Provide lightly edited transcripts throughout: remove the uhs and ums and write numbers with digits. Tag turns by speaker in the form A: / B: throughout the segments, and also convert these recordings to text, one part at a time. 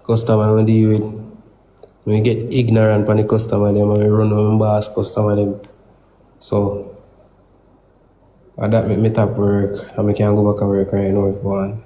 A: customer we deal with. We get ignorant on the customer them and we run on boss customer them. So that make me top work and I can go back to work right now if I want.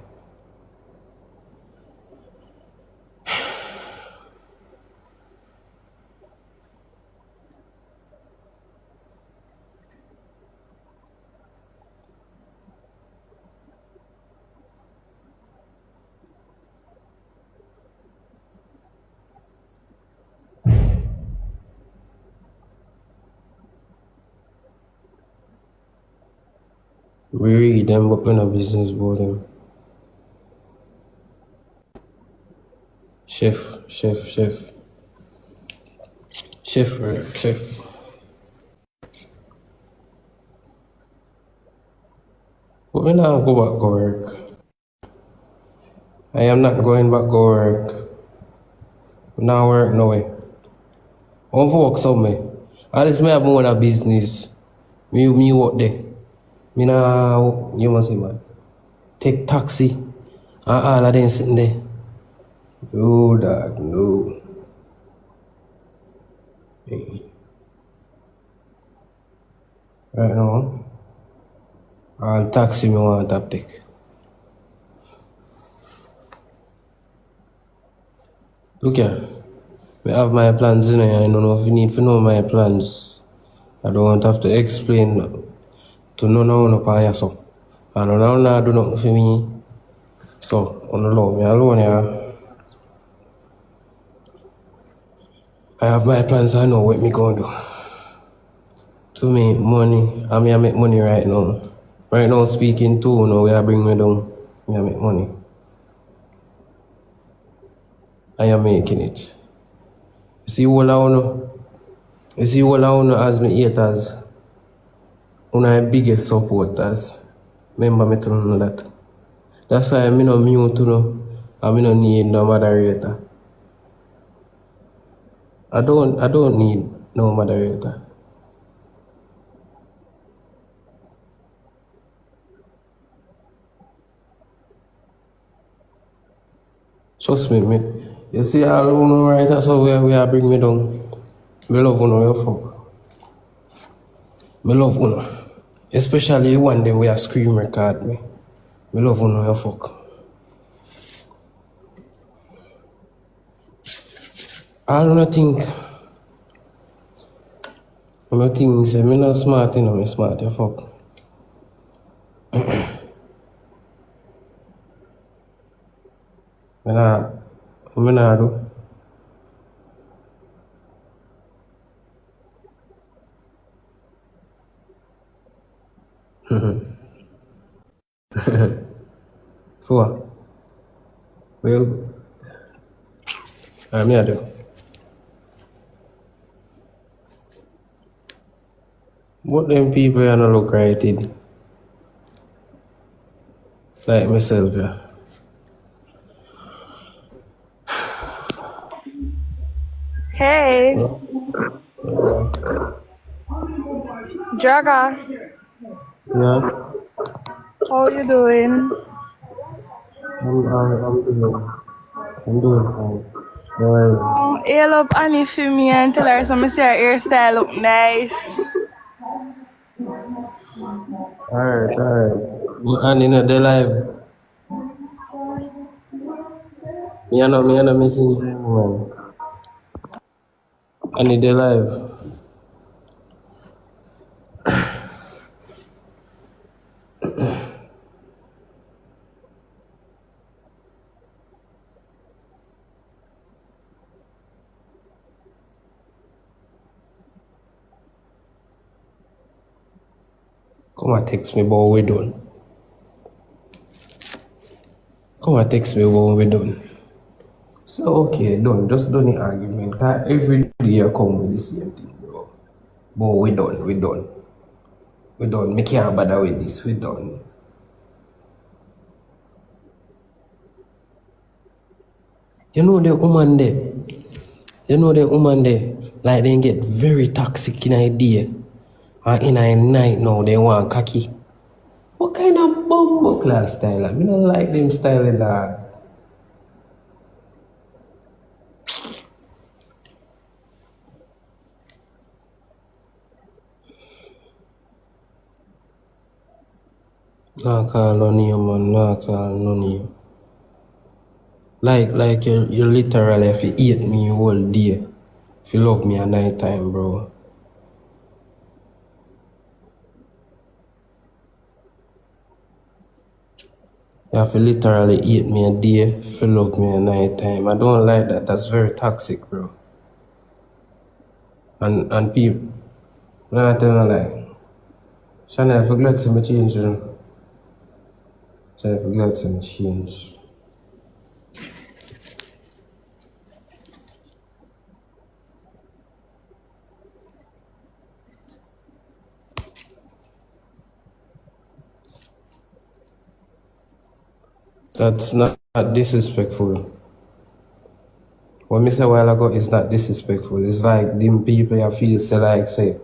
A: We read them but we no business about them. Chef work, chef. But we now go back to work. I am not going back to work. Now work no way. I want to work somewhere. At least me have my own business. Me work there. Me now, you must say man. Take taxi. And all of them sitting there. No dog, no. Right now, all taxi me want to take. Look here. I have my plans in here. I don't know if you need to know my plans. I don't want to have to explain to no one up here. So I don't know do nothing for me. So on the law, me alone here. I have my plans, I know what me gonna do. To make money, I make money right now. Right now speaking to now we are bring me down. I make money. I am making it. You see all I know as my haters, one of my biggest supporters. Remember me telling you that. That's why I'm not mute to know. I no need no moderator. I don't need no moderator. Trust me. You see all uno right, that's how we are bring me down. Me love uno, you fuck. Me love uno. Especially one day we are scream record me. Me love uno, you fuck. I don't think say me not smart, you know, me smart, you fuck. Me nah do. For what? Well, me I do. But them people are not look right in. Like myself, yeah.
B: Hey, Dragga,
A: Yeah.
B: how you doing?
A: I'm doing fine. Alright.
B: Oh, hail up Annie for me and tell her some say her hairstyle look nice.
A: Alright. And in the live, me not missing you, man. And in the live. Come and text me about we done. So okay, done. Just done the argument. Cause every day you come with the same thing, bro. But we done. Me can't bother with this. We done. You know the woman there, like they get very toxic in idea. And in a night now they want cocky. What kind of bumbo class style? I don't like them style dog. Nah call none of you, man. Nah call none of you. Like you literally if you hate me all day. If you love me at night time, bro. You have to literally hate me a day if you love me at night time. I don't like that. That's very toxic, bro. And people, nah tell no lie. Chanel, for glad to me change, you know. Chanel, for glad to me change. That's not disrespectful. What me say a while ago is not disrespectful. It's like them people you feel say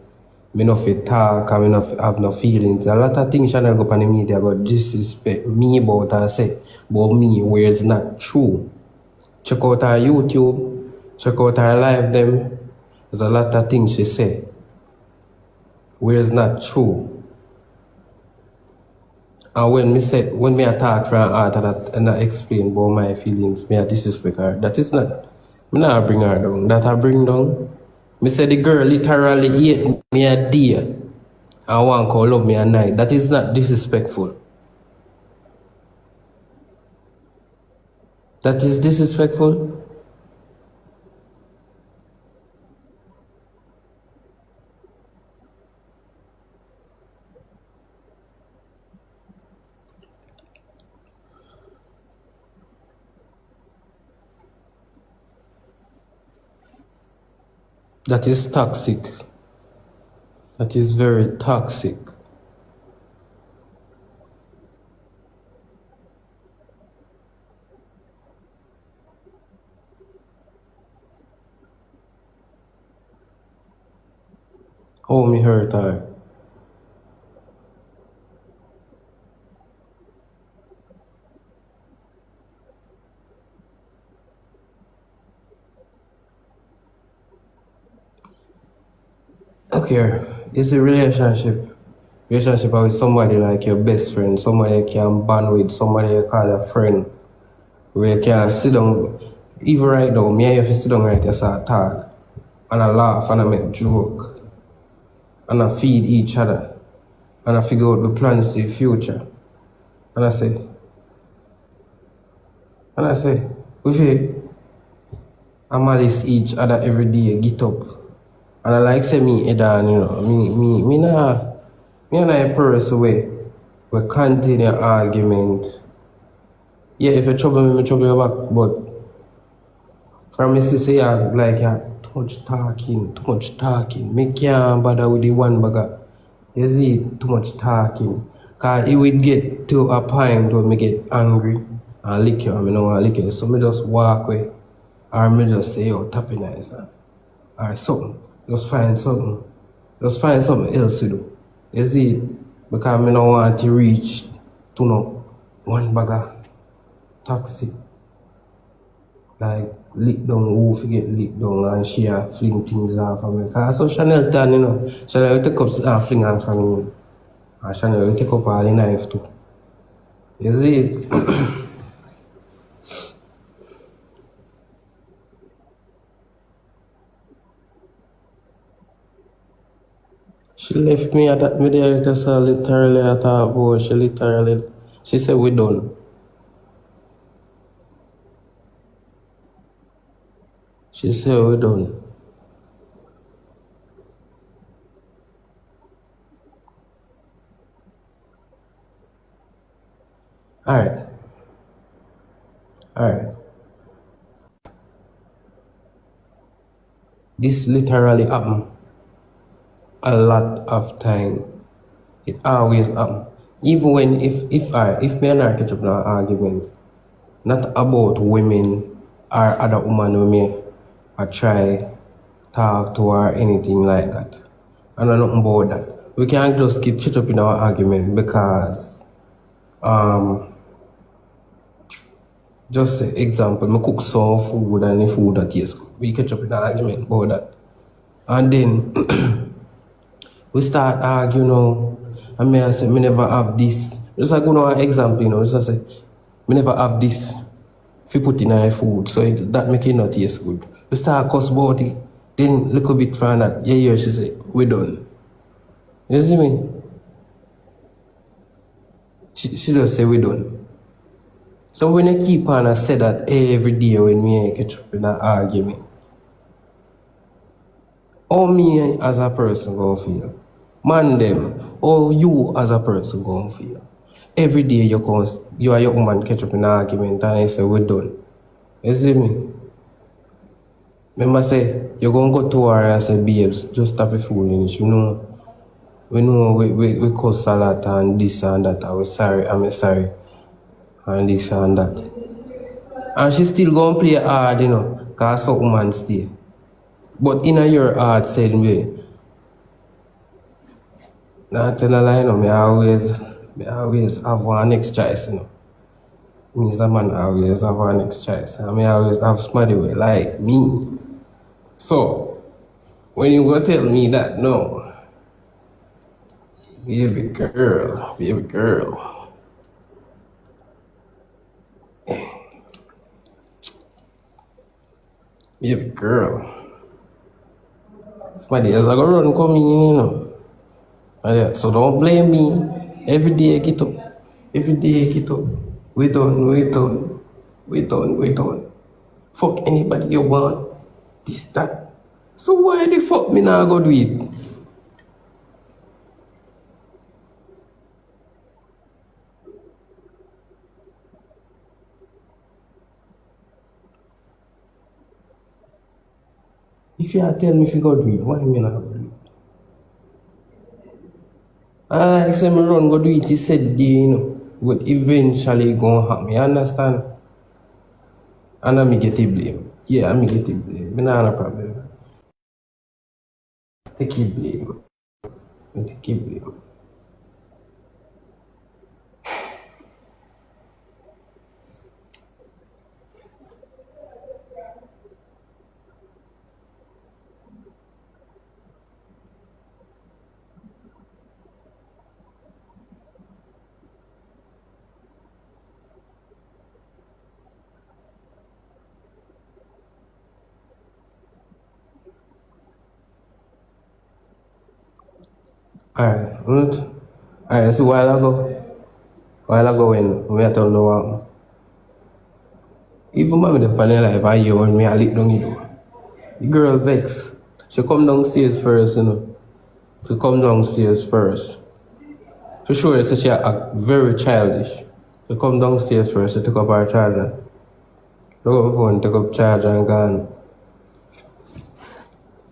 A: me no fit talk and me no have no feelings. A lot of things Chanel go up on the media about disrespect me about her say, but me where it's not true. Check out her YouTube, check out her live them. There's a lot of things she say where it's not true. And when me I talk from heart and I explain about my feelings, me I disrespect her. That is not, me not bring her down. That I bring down. Me say the girl literally hate me a day and want to love me at night. That is not disrespectful. That is disrespectful. That is toxic. That is very toxic. Oh, me hurt her. Okay, it's a relationship. Relationship with somebody like your best friend, somebody you can bond with, somebody you call a friend, where you can sit down, even right now, me and you have to sit down right here, start talk, and I laugh, and I make joke, and I feed each other, and I figure out the plans to the future. And I say, we feel malice each other every day, get up. And I like say me head on, you know, me not a person way. We continue argument. Yeah, if you trouble me trouble you back, but from me to say like too much talking. Me can't bother with the one bugger. You see, too much talking. Cause it would get to a point where me get angry and lick you, and me don't want to lick you. So me just walk away. Or me just say, yo, tapping nice. Or something. Just find something. Just find something else to do. You see, because me don't want to reach to no one bagger toxic. Like lick down who forget lick down and she fling things off of me. Cause so Chanel done, you know. Chanel will take up and fling off from me. And Chanel will take up all the knife too. You see? She left me at that media just literally at her boat. She said we done. She said we done. Alright. This literally happened a lot of time. It always happen. Even when if me and her catch up in an argument, not about women or other woman who me I try talk to or anything like that. I know nothing about that. We can't just keep catch up in our argument because just say example, me cook some food and the food that tastes good. We catch up in an argument about that. And then we start arguing, you know, and me I say, me never have this, Just like an example, just I say, we never have this if you put in our food, so that make it not taste good. We start cuss about it, then little bit from that, she say, we done. You see me? She just say we done. So when I keep on, I say that every day when me catch up in an argument, how me as a person gonna feel? Man them, how you as a person gonna feel? Every day you are your woman catch up in an argument and I say we done. You see me? Remember say, you're gonna go to her and say, babes, just stop it fooling. We know we cuss a lot and this and that, and I'm sorry, and this and that. And she still gonna play hard, cause some woman stay. But in your heart said me, not tell a lie, me always have one next choice, Means the man always have one next choice. And me always have somebody like me. So, when you go tell me that, no, baby girl, baby girl, somebody else I go run come in, So don't blame me. Every day I get up. We done. Fuck anybody you want. This, that. So why the fuck me now go do it? If you tell me if you go do it, why me not go do it? I say me run go do it, he said but eventually gonna happen, you understand? And I get it blame. Yeah, I get it blame. Me not have a problem. Take it blame. Alright, so while ago when I tell no one, even mommy the panel life I hear when me I lick down it. The girl vex. She come downstairs first, She come downstairs first. For sure, she act very childish. She come downstairs first, she took up her charger. Look up her phone, took up charger and gone.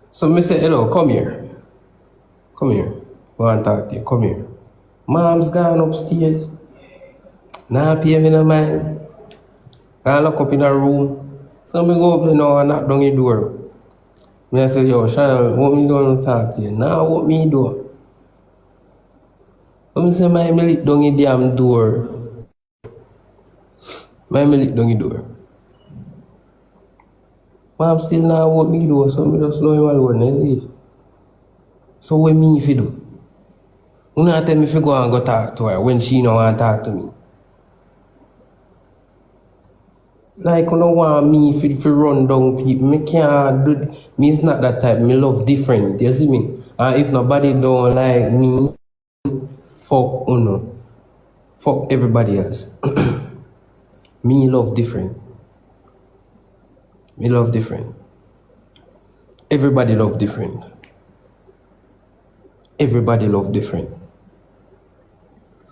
A: So me say, hello, come here. I want to talk to you, come here. Mom's gone upstairs. Nah pay me no mind. I lock up in her room. So me go up there now and knock down the door. Me I say, yo, Charlotte, what me doing to talk to you? Nah, what me do? So me say, me lick down the damn door. Me lick down the door. Mom still not what me do, so me just know him alone, is it? So what me if you do? You not tell me if you go and go talk to her when she don't want to talk to me. Like you don't want me if you run down people. Me can't do me is not that type. Me love different. You see me? And if nobody don't like me, fuck fuck everybody else. Me love different. Everybody love different.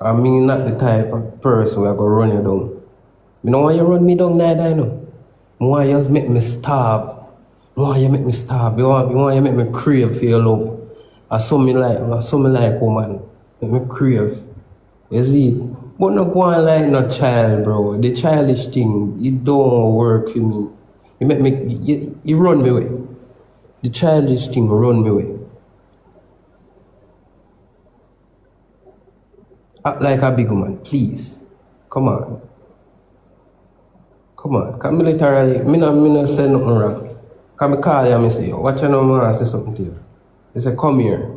A: I mean, not the type of person who I go run you down. You know why you run me down neither, I want you just make me starve. You want you make you make me crave for your love. I saw me like woman. Make me crave. You see? But not go on like no child, bro. The childish thing, it don't work for me. You make me you run me away. The childish thing run me away. Act like a big woman, please. Come on. Come me literally, me not say nothing wrong. Come me call you and me say, watch your number and say something to you. They say, come here.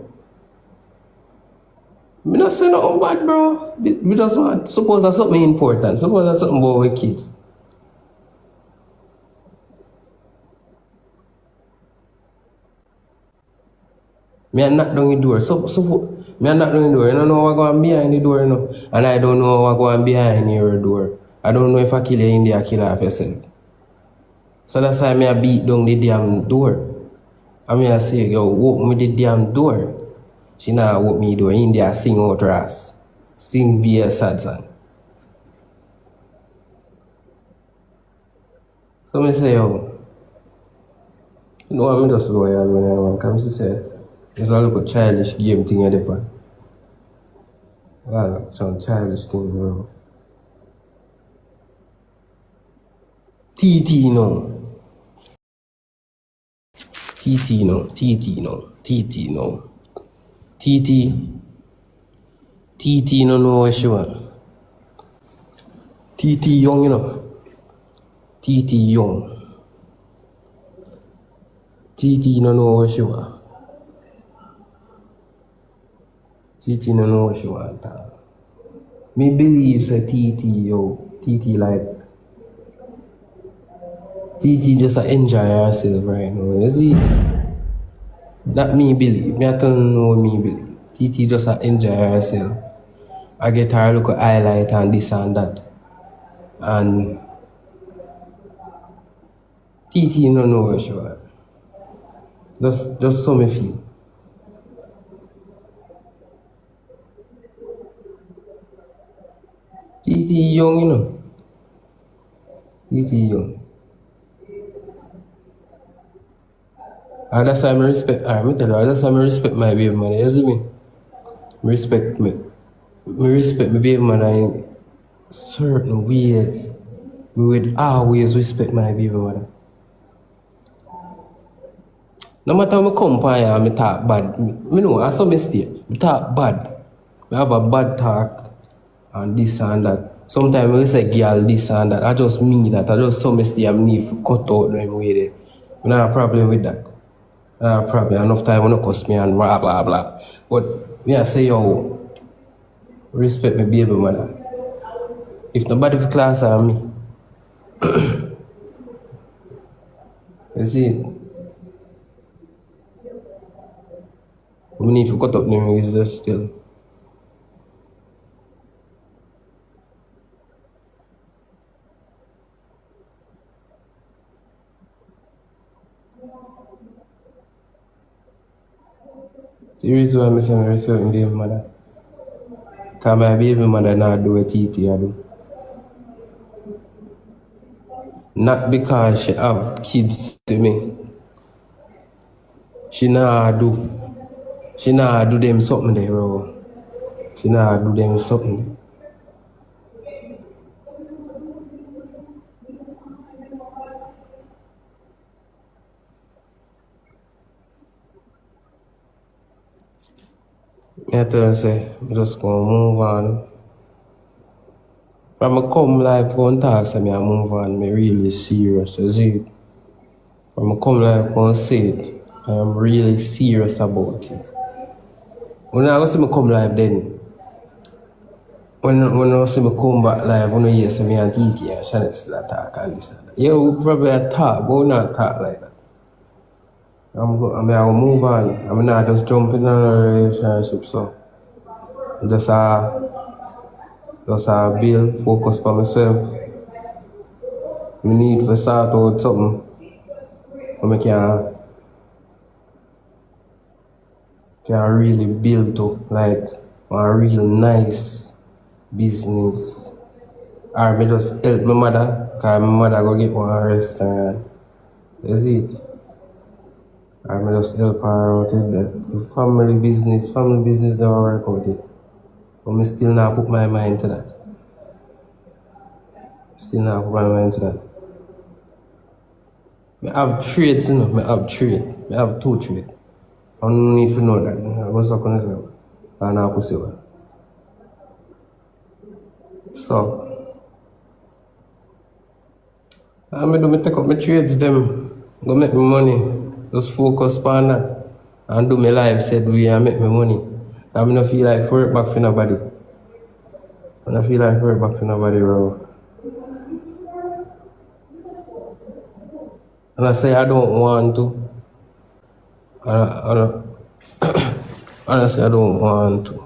A: Me not say nothing bad, bro. We just want, suppose that's something important. Suppose that's something about our kids. Me I knock down the door. Me I knock down the door. You don't know what going behind the door, you know. And I don't know what going behind your door. I don't know if I kill you in there, I kill off yourself. So that's why me I beat down the damn door. I mean I say, yo, open me the damn door. She now open me door. In there sing out her ass. Sing be a sad song. So me say, yo, you know I'm just loyal when I want. Come to say, it's all like a childish game thing at the pan. Well, some childish thing, bro. TT no. TT no. TT no. TT no. TT no know what she want. TT young, you know. TT young. TT no know what she want. TT no know what she want. Me believe say TT, yo. TT like TT just enjoy herself right now. You see? That me believe. Me I don't know me believe. TT just enjoy herself. I get her look at highlight and this and that. And TT no know what she want. Just so me feel. TT young, you know. TT young. And that's why I respect her. I tell her, that's why I respect my baby mother. You see me? Respect me. I respect my baby mother in certain ways. We would always respect my baby mother. No matter how I come by and I talk bad, I know I saw mistake. I talk bad. I have a bad talk and this and that. Sometimes I say girl this and that. I just mean that. I just saw mistake. I need to cut out them way there. I don't have a problem with that. Probably enough time when it cost me and blah blah blah. But me I say yo, respect my baby mother. If nobody for class on me, you see, we need to cut up them is just still. The reason why I say I respect my baby mother. Because my baby mother not do what TT I do. Not because she have kids to me. She nah do them something there, bro. She nah do them something there. I tell her say, I just gonna move on. From I come live one talk say me I move on, me really serious, you see. From I come live one say it, I am really serious about it. When I see me come live then, when I see me come back live, when I hear say me and TT and Shannon still talk and this and that. Yeah, we probably talk, but we not talk like that. I will move on. I'm not just jumping in a relationship, so just build, focus on myself. We need to start out something where I can really build up like a real nice business. Or me just help my mother, because my mother go get one restaurant. That's it. Or me just help her out with that. The family business never work out it. But I still not put my mind to that. I have trades, you know. I have two trades. I don't need to know that. I was not going to say. I'm not pussy. So, I take up my trades, them. Go make me money. Just focus on that. And do my life said we and make me money. I mean, I feel like work back for nobody. And I feel like work back for nobody, bro. And I say I don't want to. I, I, honestly, I don't want to.